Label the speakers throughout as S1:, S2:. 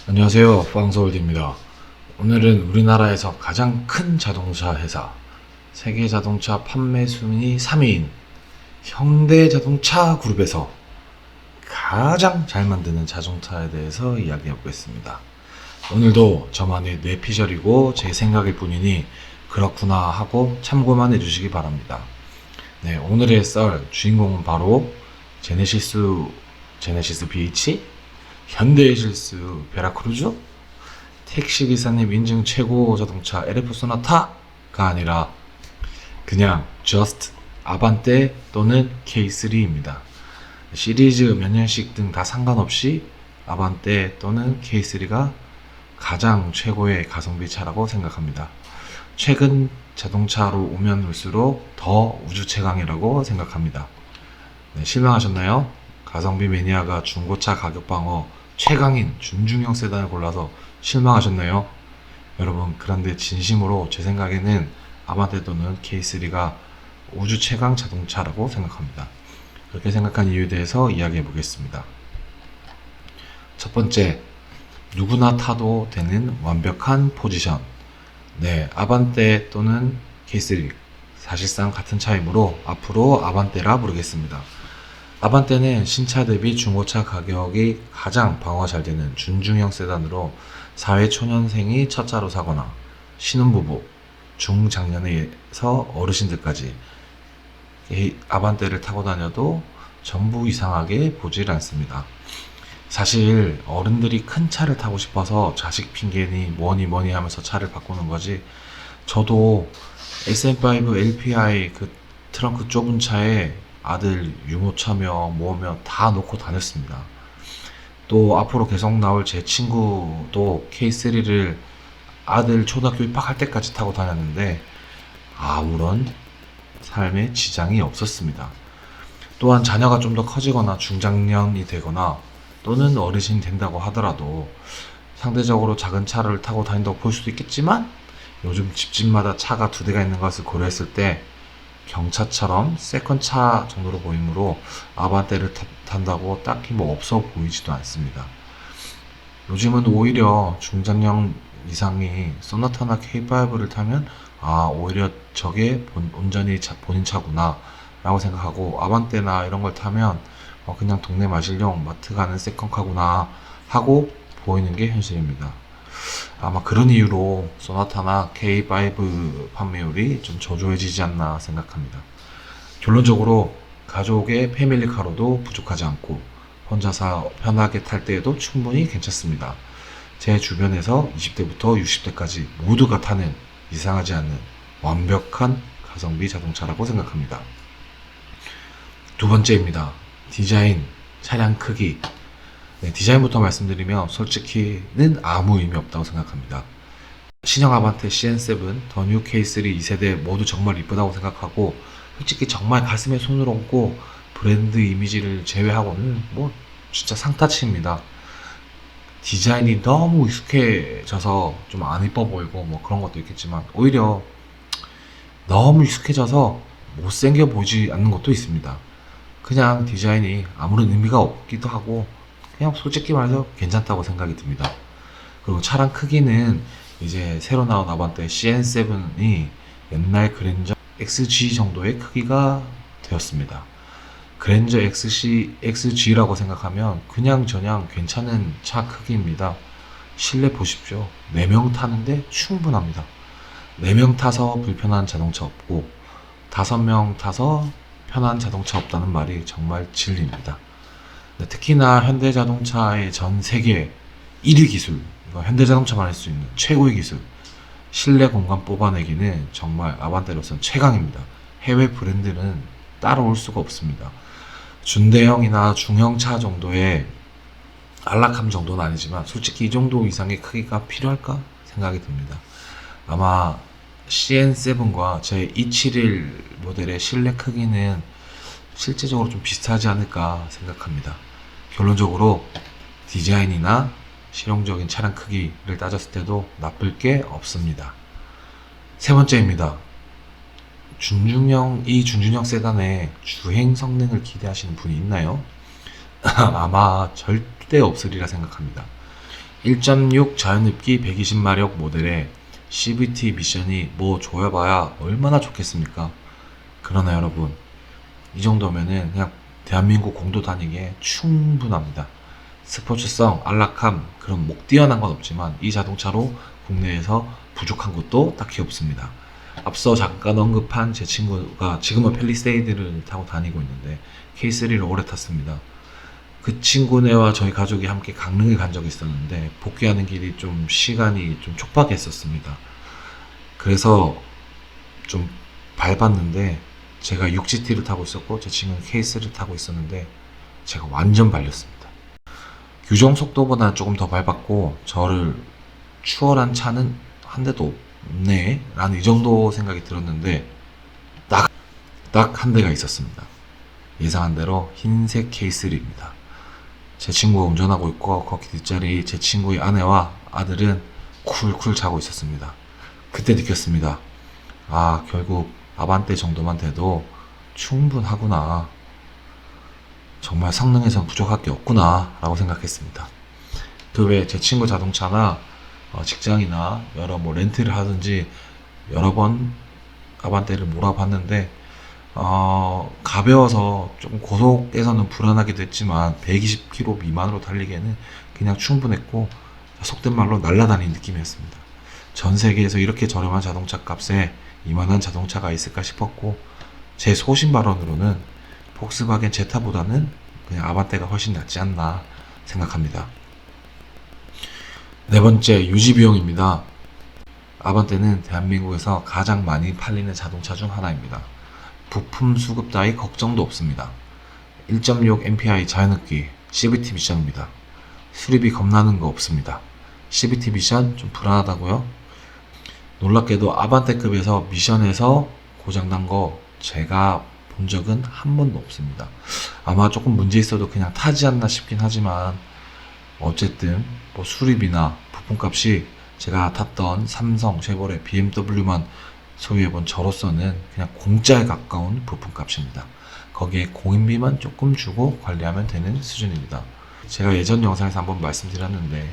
S1: 안녕하세요. 빵서울드입니다. 오늘은 우리나라에서 가장 큰 자동차 회사, 세계 자동차 판매 순위 3위인 현대자동차 그룹에서 가장 잘 만드는 자동차에 대해서 이야기해 보겠습니다. 오늘도 저만의 뇌피셜이고 제 생각일 뿐이니 그렇구나 하고 참고만 해주시기 바랍니다. 네, 오늘의 썰 주인공은 바로 제네시스 BH, 현대의 실수 베라크루즈, 택시기사님 인증 최고 자동차 LF 소나타가 아니라 그냥 just 아반떼 또는 K3입니다. 시리즈 몇 년씩 등 다 상관없이 아반떼 또는 K3가 가장 최고의 가성비 차라고 생각합니다. 최근 자동차로 오면 올수록 더 우주 최강이라고 생각합니다. 네, 실망하셨나요? 가성비 매니아가 중고차 가격 방어 최강인 준중형 세단을 골라서 실망하셨나요? 여러분, 그런데 진심으로 제 생각에는 아반떼 또는 K3가 우주 최강 자동차라고 생각합니다. 그렇게 생각한 이유에 대해서 이야기해 보겠습니다. 첫 번째, 누구나 타도 되는 완벽한 포지션. 네, 아반떼 또는 K3 사실상 같은 차이므로 앞으로 아반떼라 부르겠습니다. 아반떼는 신차 대비 중고차 가격이 가장 방어가 잘 되는 준중형 세단으로 사회 초년생이 첫 차로 사거나 신혼부부, 중장년에서 어르신들까지 이 아반떼를 타고 다녀도 전부 이상하게 보질 않습니다. 사실 어른들이 큰 차를 타고 싶어서 자식 핑계니 뭐니 하면서 차를 바꾸는 거지, 저도 SM5 LPI 그 트렁크 좁은 차에 아들 유모차며 뭐며 다 놓고 다녔습니다. 또 앞으로 계속 나올 제 친구도 K3를 아들 초등학교 입학할 때까지 타고 다녔는데 아무런 삶에 지장이 없었습니다. 또한 자녀가 좀 더 커지거나 중장년이 되거나 또는 어르신이 된다고 하더라도 상대적으로 작은 차를 타고 다닌다고 볼 수도 있겠지만, 요즘 집집마다 차가 두 대가 있는 것을 고려했을 때 경차처럼 세컨차 정도로 보이므로 아반떼를 탄다고 딱히 뭐 없어 보이지도 않습니다. 요즘은 오히려 중장년 이상이 소나타나 K5를 타면 오히려 저게 온전히 본인 차구나 라고 생각하고, 아반떼나 이런 걸 타면 그냥 동네 마실용 마트 가는 세컨카구나 하고 보이는 게 현실입니다. 아마 그런 이유로 소나타나 K5 판매율이 좀 저조해지지 않나 생각합니다. 결론적으로 가족의 패밀리카로도 부족하지 않고 혼자서 편하게 탈 때에도 충분히 괜찮습니다. 제 주변에서 20대부터 60대까지 모두가 타는 이상하지 않는 완벽한 가성비 자동차라고 생각합니다. 두 번째입니다. 디자인, 차량 크기. 네, 디자인부터 말씀드리면 솔직히는 아무 의미 없다고 생각합니다. 신형 아반떼 CN7, 더 뉴 K3 2세대 모두 정말 이쁘다고 생각하고, 솔직히 정말 가슴에 손을 얹고 브랜드 이미지를 제외하고는 뭐 진짜 상타치입니다. 디자인이 너무 익숙해져서 좀 안 이뻐 보이고 뭐 그런 것도 있겠지만, 오히려 너무 익숙해져서 못생겨 보이지 않는 것도 있습니다. 그냥 디자인이 아무런 의미가 없기도 하고 그냥 솔직히 말해서 괜찮다고 생각이 듭니다. 그리고 차량 크기는 이제 새로 나온 아반떼 CN7이 옛날 그랜저 XG 정도의 크기가 되었습니다. 그랜저 XG라고 생각하면 그냥 저냥 괜찮은 차 크기입니다. 실내 보십시오. 4명 타는데 충분합니다. 4명 타서 불편한 자동차 없고 5명 타서 편한 자동차 없다는 말이 정말 진리입니다. 특히나 현대자동차의 전 세계 1위 기술, 현대자동차만 할 수 있는 최고의 기술, 실내 공간 뽑아내기는 정말 아반떼로서는 최강입니다. 해외 브랜드는 따라올 수가 없습니다. 준대형이나 중형차 정도의 안락함 정도는 아니지만 솔직히 이 정도 이상의 크기가 필요할까 생각이 듭니다. 아마 CN7과 제 271 모델의 실내 크기는 실제적으로 좀 비슷하지 않을까 생각합니다. 결론적으로 디자인이나 실용적인 차량 크기를 따졌을 때도 나쁠 게 없습니다. 세 번째입니다. 이 준중형 세단의 주행 성능을 기대하시는 분이 있나요? 아마 절대 없으리라 생각합니다. 1.6 자연흡기 120마력 모델의 CVT 미션이 뭐 좋아봐야 얼마나 좋겠습니까? 그러나 여러분, 이 정도면은 그냥 대한민국 공도 다니기에 충분합니다. 스포츠성, 안락함, 그런 목 뛰어난 건 없지만 이 자동차로 국내에서 부족한 것도 딱히 없습니다. 앞서 잠깐 언급한 제 친구가 지금은 팰리세이드를 타고 다니고 있는데 K3를 오래 탔습니다. 그 친구네와 저희 가족이 함께 강릉에 간 적이 있었는데 복귀하는 길이 좀 시간이 좀 촉박했었습니다. 그래서 좀 밟았는데 제가 6GT를 타고 있었고 제 친구는 K3를 타고 있었는데 제가 완전 발렸습니다. 규정 속도보다 조금 더 밟았고 저를 추월한 차는 한 대도 없네 라는 이 정도 생각이 들었는데 딱 한 대가 있었습니다. 예상한 대로 흰색 K3입니다. 제 친구가 운전하고 있고 거기 뒷자리 제 친구의 아내와 아들은 쿨쿨 자고 있었습니다. 그때 느꼈습니다. 아, 결국 아반떼 정도만 돼도 충분하구나. 정말 성능에선 부족할 게 없구나 라고 생각했습니다. 그 외에 제 친구 자동차나 직장이나 여러 뭐 렌트를 하든지 여러 번 아반떼를 몰아봤는데 가벼워서 좀 고속에서는 불안하기도 했지만 120km 미만으로 달리기에는 그냥 충분했고 속된 말로 날아다니는 느낌이었습니다. 전 세계에서 이렇게 저렴한 자동차 값에 이만한 자동차가 있을까 싶었고 제 소신 발언으로는 폭스바겐 제타보다는 그냥 아반떼가 훨씬 낫지 않나 생각합니다. 네 번째, 유지 비용입니다. 아반떼는 대한민국에서 가장 많이 팔리는 자동차 중 하나입니다. 부품 수급 따위 걱정도 없습니다. 1.6 MPI 자연흡기 CVT 미션입니다. 수리비 겁나는 거 없습니다. CVT 미션 좀 불안하다고요? 놀랍게도 아반떼급에서 미션에서 고장난 거 제가 본 적은 한 번도 없습니다. 아마 조금 문제 있어도 그냥 타지 않나 싶긴 하지만 어쨌든 뭐 수리비나 부품값이 제가 탔던 삼성, 쉐보레, BMW만 소유해본 저로서는 그냥 공짜에 가까운 부품값입니다. 거기에 공인비만 조금 주고 관리하면 되는 수준입니다. 제가 예전 영상에서 한번 말씀드렸는데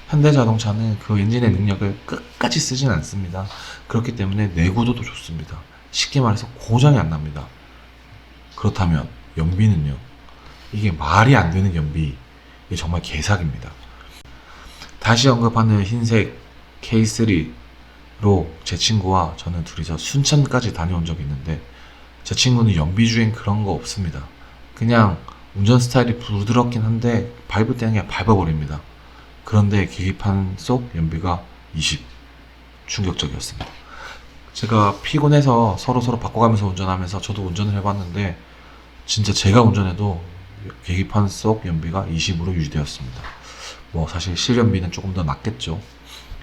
S1: 현대자동차는 그 엔진의 능력을 끝까지 쓰진 않습니다. 그렇기 때문에 내구도도 좋습니다. 쉽게 말해서 고장이 안 납니다. 그렇다면 연비는요? 이게 말이 안 되는 연비. 이게 정말 개사기입니다. 다시 언급하는 흰색 K3로 제 친구와 저는 둘이서 순천까지 다녀온 적이 있는데 제 친구는 연비주행 그런 거 없습니다. 그냥 운전 스타일이 부드럽긴 한데 밟을 때는 그냥 밟아버립니다. 그런데 계기판 속 연비가 20. 충격적이었습니다. 제가 피곤해서 서로 바꿔가면서 운전하면서 저도 운전을 해봤는데 진짜 제가 운전해도 계기판 속 연비가 20으로 유지되었습니다. 뭐 사실 실연비는 조금 더 낮겠죠.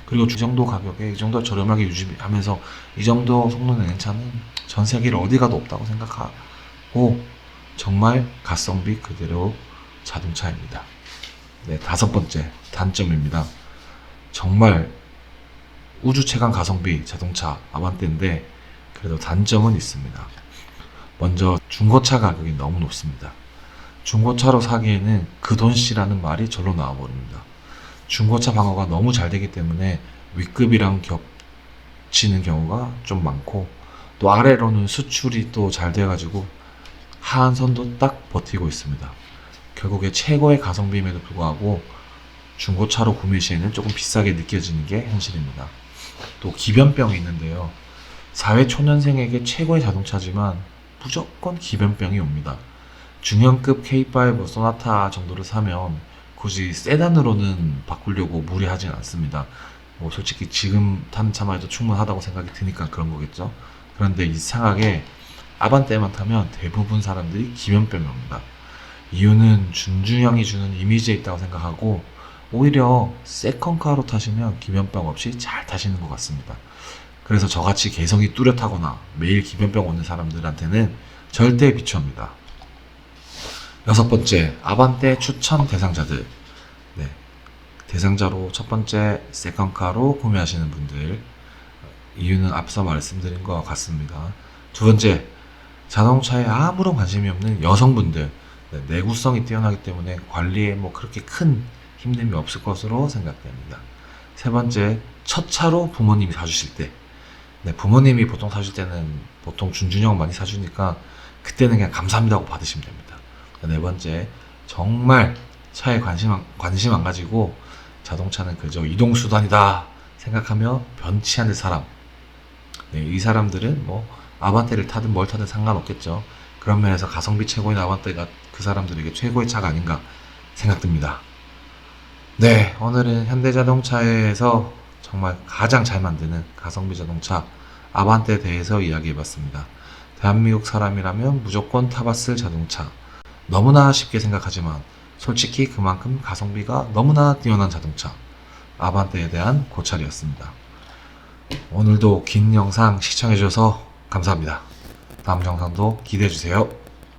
S1: 그리고 이 정도 가격에 이 정도 저렴하게 유지하면서 이 정도 성능 내는 차는 전 세계를 어디 가도 없다고 생각하고 정말 가성비 그대로 자동차입니다. 네, 다섯 번째 단점입니다. 정말 우주 최강 가성비 자동차 아반떼인데 그래도 단점은 있습니다. 먼저 중고차 가격이 너무 높습니다. 중고차로 사기에는 그 돈씨라는 말이 절로 나와버립니다. 중고차 방어가 너무 잘 되기 때문에 윗급이랑 겹치는 경우가 좀 많고 또 아래로는 수출이 또 잘 돼가지고 하한선도 딱 버티고 있습니다. 결국에 최고의 가성비임에도 불구하고 중고차로 구매 시에는 조금 비싸게 느껴지는 게 현실입니다. 또 기변병이 있는데요. 사회초년생에게 최고의 자동차지만 무조건 기변병이 옵니다. 중형급 K5 소나타 정도를 사면 굳이 세단으로는 바꾸려고 무리하진 않습니다. 뭐 솔직히 지금 타는 차만 해도 충분하다고 생각이 드니까 그런 거겠죠. 그런데 이상하게 아반떼만 타면 대부분 사람들이 기변병이 옵니다. 이유는 준중형이 주는 이미지에 있다고 생각하고 오히려 세컨카로 타시면 기변병 없이 잘 타시는 것 같습니다. 그래서 저같이 개성이 뚜렷하거나 매일 기변병 오는 사람들한테는 절대 비추합니다. 여섯 번째, 아반떼 추천 대상자들. 네, 대상자로 첫 번째 세컨카로 구매하시는 분들. 이유는 앞서 말씀드린 것 같습니다. 두 번째, 자동차에 아무런 관심이 없는 여성분들. 네, 내구성이 뛰어나기 때문에 관리에 뭐 그렇게 큰 힘듦이 없을 것으로 생각됩니다. 세 번째, 첫 차로 부모님이 사주실 때. 네, 부모님이 보통 사줄 때는 보통 준준형 많이 사주니까 그때는 그냥 감사합니다 하고 받으시면 됩니다. 네 번째, 정말 차에 관심 안 가지고 자동차는 그저 이동수단이다 생각하며 변치 않을 사람. 네, 이 사람들은 뭐 아반떼를 타든 뭘 타든 상관없겠죠. 그런 면에서 가성비 최고인 아반떼가 그 사람들에게 최고의 차가 아닌가 생각됩니다. 네, 오늘은 현대자동차에서 정말 가장 잘 만드는 가성비 자동차 아반떼에 대해서 이야기해봤습니다. 대한민국 사람이라면 무조건 타봤을 자동차. 너무나 쉽게 생각하지만 솔직히 그만큼 가성비가 너무나 뛰어난 자동차 아반떼에 대한 고찰이었습니다. 오늘도 긴 영상 시청해주셔서 감사합니다. 다음 영상도 기대해주세요.